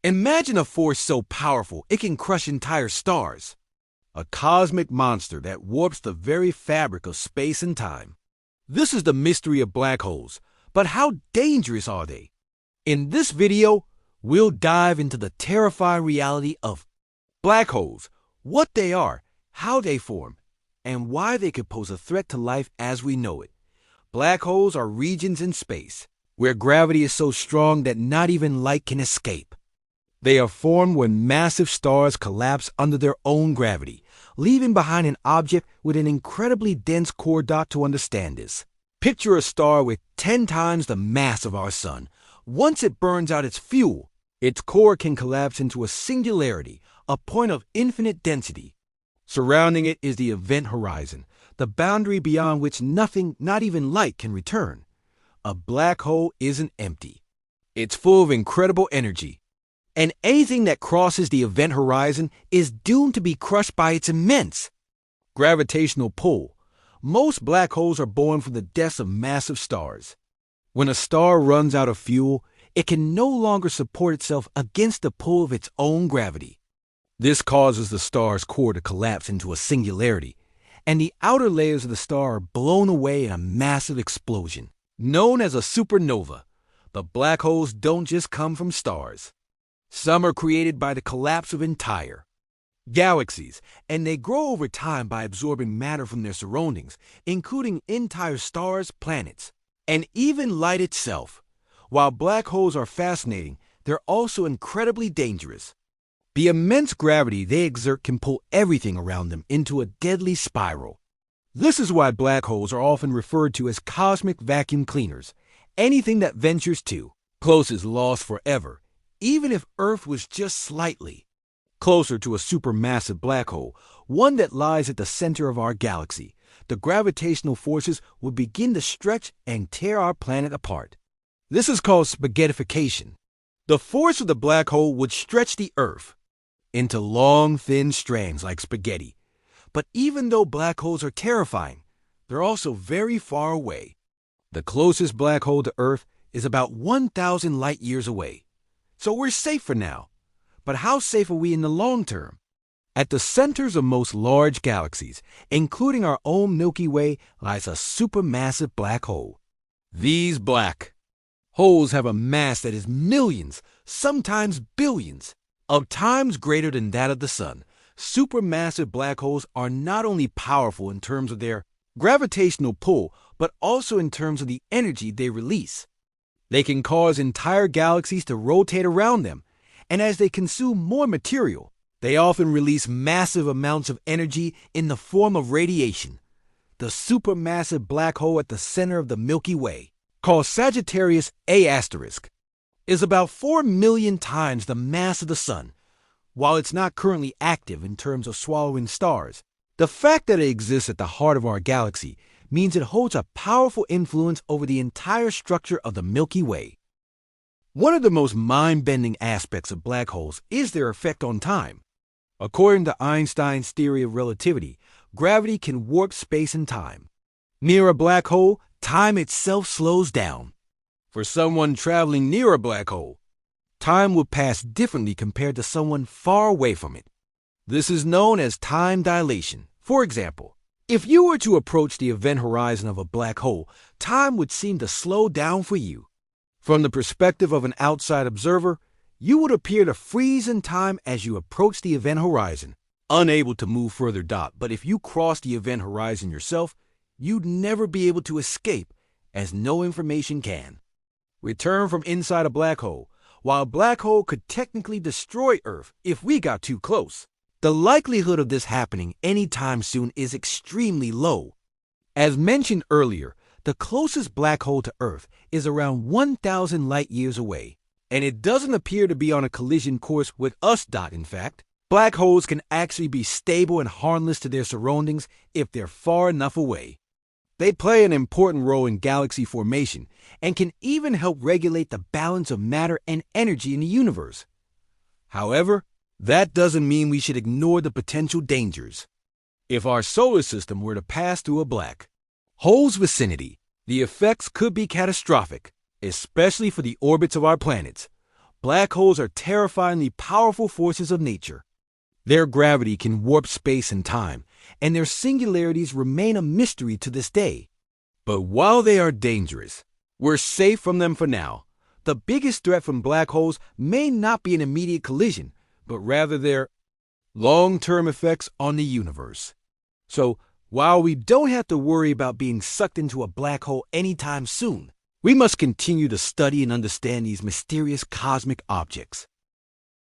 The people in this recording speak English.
Imagine a force so powerful it can crush entire stars. A cosmic monster that warps the very fabric of space and time. This is the mystery of black holes, but how dangerous are they? In this video, we'll dive into the terrifying reality of black holes, what they are, how they form, and why they could pose a threat to life as we know it. Black holes are regions in space where gravity is so strong that not even light can escape. They are formed when massive stars collapse under their own gravity, leaving behind an object with an incredibly dense core. To understand this, picture a star with 10 times the mass of our sun. Once it burns out its fuel, its core can collapse into a singularity, a point of infinite density. Surrounding it is the event horizon, the boundary beyond which nothing, not even light, can return. A black hole isn't empty. It's full of incredible energy. And anything that crosses the event horizon is doomed to be crushed by its immense gravitational pull. Most black holes are born from the deaths of massive stars. When a star runs out of fuel, it can no longer support itself against the pull of its own gravity. This causes the star's core to collapse into a singularity, and the outer layers of the star are blown away in a massive explosion, known as a supernova. But black holes don't just come from stars. Some are created by the collapse of entire galaxies, and they grow over time by absorbing matter from their surroundings, including entire stars, planets, and even light itself. While black holes are fascinating, they're also incredibly dangerous. The immense gravity they exert can pull everything around them into a deadly spiral. This is why black holes are often referred to as cosmic vacuum cleaners. Anything that ventures too close is lost forever. Even if Earth was just slightly closer to a supermassive black hole, one that lies at the center of our galaxy, the gravitational forces would begin to stretch and tear our planet apart. This is called spaghettification. The force of the black hole would stretch the Earth into long, thin strands like spaghetti. But even though black holes are terrifying, they're also very far away. The closest black hole to Earth is about 1,000 light years away. So we're safe for now. But how safe are we in the long term? At the centers of most large galaxies, including our own Milky Way, lies a supermassive black hole. These black holes have a mass that is millions, sometimes billions, of times greater than that of the Sun. Supermassive black holes are not only powerful in terms of their gravitational pull, but also in terms of the energy they release. They can cause entire galaxies to rotate around them, and as they consume more material, they often release massive amounts of energy in the form of radiation. The supermassive black hole at the center of the Milky Way, called Sagittarius A*, is about 4 million times the mass of the Sun. While it's not currently active in terms of swallowing stars, the fact that it exists at the heart of our galaxy means it holds a powerful influence over the entire structure of the Milky Way. One of the most mind-bending aspects of black holes is their effect on time. According to Einstein's theory of relativity, gravity can warp space and time. Near a black hole, time itself slows down. For someone traveling near a black hole, time will pass differently compared to someone far away from it. This is known as time dilation. For example, if you were to approach the event horizon of a black hole, time would seem to slow down for you. From the perspective of an outside observer, you would appear to freeze in time as you approach the event horizon, unable to move further. But if you cross the event horizon yourself, you'd never be able to escape, as no information can return from inside a black hole. While a black hole could technically destroy Earth if we got too close, the likelihood of this happening anytime soon is extremely low. As mentioned earlier, the closest black hole to Earth is around 1,000 light years away, and it doesn't appear to be on a collision course with us. In fact, black holes can actually be stable and harmless to their surroundings if they're far enough away. They play an important role in galaxy formation and can even help regulate the balance of matter and energy in the universe. However, that doesn't mean we should ignore the potential dangers. If our solar system were to pass through a black hole's vicinity, the effects could be catastrophic, especially for the orbits of our planets. Black holes are terrifyingly powerful forces of nature. Their gravity can warp space and time, and their singularities remain a mystery to this day. But while they are dangerous, we're safe from them for now. The biggest threat from black holes may not be an immediate collision, but rather their long-term effects on the universe. So, while we don't have to worry about being sucked into a black hole anytime soon, we must continue to study and understand these mysterious cosmic objects.